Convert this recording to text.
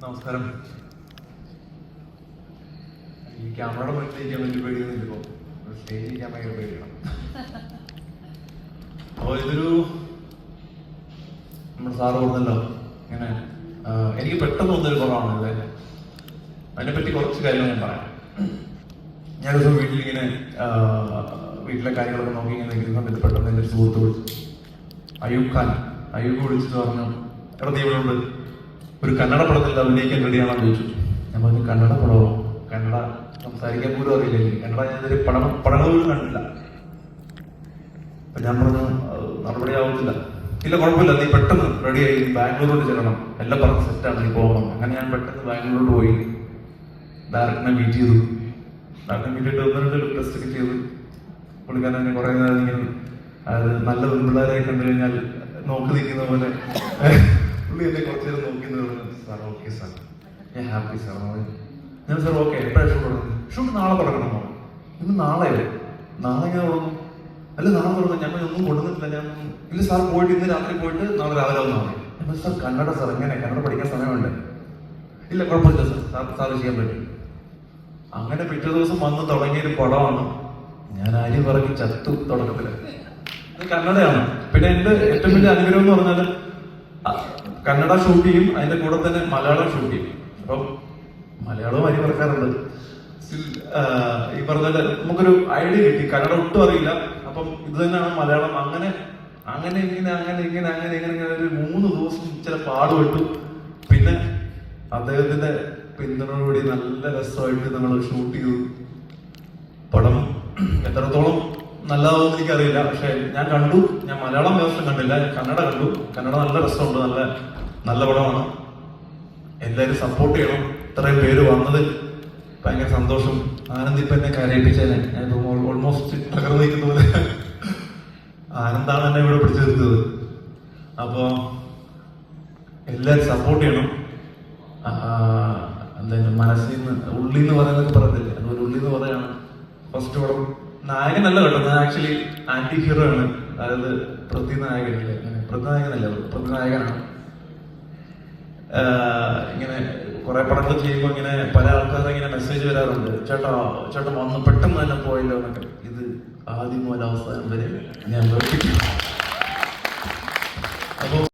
നമസ്കാരം. ഈ ക്യാമറയുടെ മുന്നിലിരിക്കാൻ വലിയ പേടിയൊന്നുമില്ല. ഇപ്പോൾ സ്റ്റേജിൽ ഇരിക്കാൻ ഭയങ്കര പേടിയാണ്. അപ്പോൾ ഇതൊരു നമ്മുടെ സാറ് പറഞ്ഞല്ലോ ഇങ്ങനെ എനിക്ക് പെട്ടെന്ന് വന്നൊരു കുറവാണ് ഇത്. അതിനെപ്പറ്റി കുറച്ച് കാര്യങ്ങൾ ഞാൻ പറയാം. ഞാനൊരു വീട്ടിലിങ്ങനെ വീട്ടിലെ കാര്യങ്ങളൊക്കെ നോക്കി ഇങ്ങനെ നിൽക്കുന്ന സമയത്ത് പെട്ടെന്ന് എൻ്റെ ഒരു സുഹൃത്ത് വിളിച്ചു. അയ്യൂബ് വിളിച്ചിട്ട് പറഞ്ഞു, എവിടെ നീ ഇവിടെ ഉണ്ട്, ഒരു കന്നഡ പടത്തിൽ അഭിനയിക്കാൻ റെഡിയാണെന്ന് ചോദിച്ചു. ഞാൻ പറഞ്ഞു, കന്നഡ പടമോ? കന്നഡ സംസാരിക്കാൻ പോലും അറിയില്ല എനിക്ക്. കന്നഡ ഞാൻ ഇതൊരു പടങ്ങൾ പോലും കണ്ടില്ല. അപ്പൊ ഞാൻ പറഞ്ഞു, നടപടി ആവുന്നില്ല. ഇല്ല, കുഴപ്പമില്ല, നീ പെട്ടെന്ന് റെഡിയായി ബാംഗ്ലൂരോട്ട് ചെല്ലണം, എല്ലാം പറഞ്ഞ് സെറ്റാണ്, നീ പോകണം. അങ്ങനെ ഞാൻ പെട്ടെന്ന് ബാംഗ്ലൂരോട്ട് പോയി ഡയറക്ടറിനെ മീറ്റ് ചെയ്തു. ഡയറക്ടറിനെ മീറ്റ് ചെയ്തിട്ട് ഒന്നിട്ട് ടെസ്റ്റ് ഒക്കെ ചെയ്തു. പുള്ളിക്കാരൻ തന്നെ കുറെ നേരം ഇങ്ങനെ അത് നല്ല പെൺപിള്ളേരെ കണ്ടു കഴിഞ്ഞാൽ നോക്കി നിൽക്കുന്ന പോലെ പുള്ളി എന്നെ കുറച്ച് നേരം നോക്കി നിന്ന്, സാർ ഓക്കെ സാർ, ഞാൻ ഹാപ്പി സാർ. ഞാൻ സാർ ഓക്കെ, എപ്പോഴാണ് ഷൂട്ട് തുടങ്ങുന്നത്? ഷൂട്ട് നാളെ തുടങ്ങണമോ? ഇന്ന് നാളെയല്ലേ? നാളെ ഞാൻ തുടങ്ങും. അല്ല, നാളെ തുടങ്ങും. ഞങ്ങൾ ഒന്നും കൊടുത്തിട്ടില്ല. ഞാൻ ഇല്ല സാർ, പോയിട്ട് ഇന്ന് രാത്രി പോയിട്ട് നാളെ രാവിലെ വന്നാൽ മതി. സാർ കന്നഡ സാർ, എങ്ങനെ കന്നഡ പഠിക്കാൻ സമയമുണ്ട്? ഇല്ല, കുഴപ്പമില്ല സാർ, സാർ ചെയ്യാൻ പറ്റും. അങ്ങനെ പിറ്റേ ദിവസം വന്ന് തുടങ്ങിയൊരു പടമാണ് ഞാൻ അരി പറക്കി ചത്തു. തുടക്കത്തില് ഇത് കന്നഡയാണ്. പിന്നെ എന്റെ ഏറ്റവും വലിയ അനുഗ്രഹം എന്ന് പറഞ്ഞാൽ കന്നഡ ഷൂട്ട് ചെയ്യും, അതിന്റെ കൂടെ തന്നെ മലയാളം ഷൂട്ട് ചെയ്യും. അപ്പം മലയാളവും അരി പറക്കാറുണ്ട്. ഈ പറഞ്ഞാല് നമുക്കൊരു ഐഡിയ കിട്ടി. കന്നഡ ഒട്ടും അറിയില്ല, അപ്പം ഇത് തന്നെയാണ് മലയാളം. അങ്ങനെ ഇങ്ങനെ ഒരു 3 ദിവസം ചില പാടുപെട്ടു. പിന്നെ അദ്ദേഹത്തിന്റെ പിന്തുണയോടുകൂടി നല്ല രസമായിട്ട് നമ്മൾ ഷൂട്ട് ചെയ്തു. പടം എത്രത്തോളം നല്ലതാണെന്ന് എനിക്കറിയില്ല, പക്ഷെ ഞാൻ കണ്ടു. ഞാൻ മലയാളം വേർഷൻ കണ്ടില്ല, ഞാൻ കന്നഡ കണ്ടു. കന്നഡ നല്ല രസമുണ്ട്, നല്ല പടമാണ്. എല്ലാവരും സപ്പോർട്ട് ചെയ്യണം. ഇത്രയും പേര് വന്നത് ഭയങ്കര സന്തോഷം. ആനന്ദ് ഇപ്പൊ എന്നെ കരയിപ്പിച്ചേനെ. ഞാൻ ഓൾമോസ്റ്റ് തകർന്നു നിൽക്കുന്ന പോലെ. ആനന്ദാണ് എന്നെ ഇവിടെ പിടിച്ചു നിർത്തത്. അപ്പോ എല്ലാവരും സപ്പോർട്ട് ചെയ്യണം. എന്തായാലും മനസ്സിൽ നിന്ന് ഉള്ളിൽ നിന്ന് പറയുന്നതൊക്കെ പറയത്തില്ലേ, അതുപോലെ ഉള്ളിൽ നിന്ന് പറയാണ്. ഫസ്റ്റ് പടം നായകനല്ല കേട്ടോ, ഞാൻ ആക്ച്വലി ആന്റി ഹീറോ ആണ്. അതായത് പ്രതിനായകനല്ലേ, പ്രതിനായകനാണ്. ഇങ്ങനെ കുറെ പടങ്ങൾ ചെയ്യുമ്പോൾ ഇങ്ങനെ പല ആൾക്കാരും ഇങ്ങനെ മെസ്സേജ് വരാറുണ്ട്, ചേട്ടാ വന്ന് പെട്ടെന്ന് തന്നെ പോയല്ലോ എന്നൊക്കെ. ഇത് ആദ്യം മുതൽ അവസാനം വരെ ഞാൻ